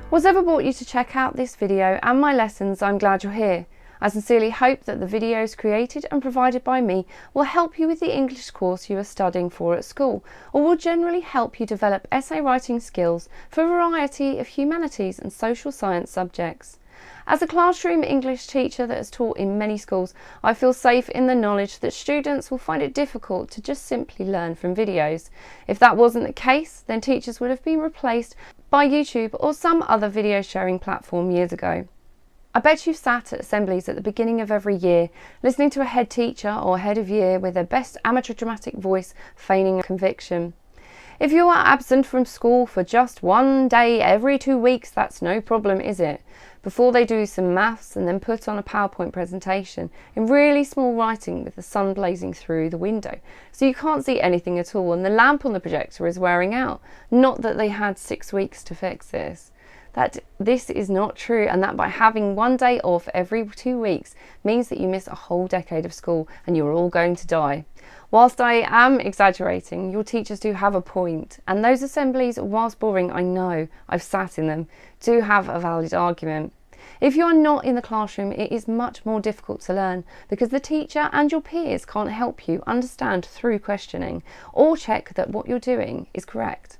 Whatever brought you to check out this video and my lessons, I'm glad you're here. I sincerely hope that the videos created and provided by me will help you with the English course you are studying for at school, or will generally help you develop essay writing skills for a variety of humanities and social science subjects. As a classroom English teacher that has taught in many schools, I feel safe in the knowledge that students will find it difficult to just simply learn from videos. If that wasn't the case, then teachers would have been replaced by YouTube or some other video sharing platform years ago. I bet you've sat at assemblies at the beginning of every year, listening to a head teacher or head of year with their best amateur dramatic voice feigning conviction. If you are absent from school for just one day every 2 weeks, that's no problem, is it? Before they do some maths and then put on a PowerPoint presentation in really small writing with the sun blazing through the window, so you can't see anything at all and the lamp on the projector is wearing out. Not that they had 6 weeks to fix this. That this is not true, and that by having one day off every 2 weeks means that you miss a whole decade of school and you're all going to die. Whilst I am exaggerating, your teachers do have a point, and those assemblies, whilst boring, I know, I've sat in them, do have a valid argument. If you are not in the classroom, it is much more difficult to learn because the teacher and your peers can't help you understand through questioning or check that what you're doing is correct.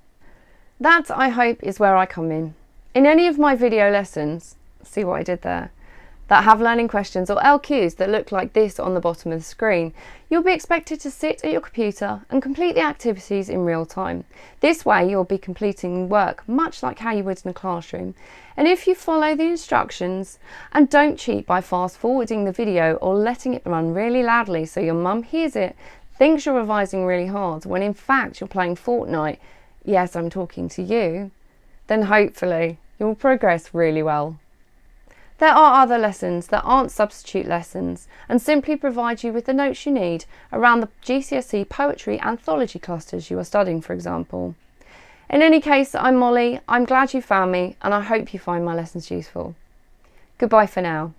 That, I hope, is where I come in. In any of my video lessons, see what I did there, that have learning questions or LQs that look like this on the bottom of the screen, you'll be expected to sit at your computer and complete the activities in real time. This way you'll be completing work much like how you would in a classroom. And if you follow the instructions and don't cheat by fast forwarding the video or letting it run really loudly so your mum hears it, thinks you're revising really hard when in fact you're playing Fortnite, yes, I'm talking to you, then hopefully you'll progress really well. There are other lessons that aren't substitute lessons and simply provide you with the notes you need around the GCSE poetry anthology clusters you are studying, for example. In any case, I'm Molly, I'm glad you found me and I hope you find my lessons useful. Goodbye for now.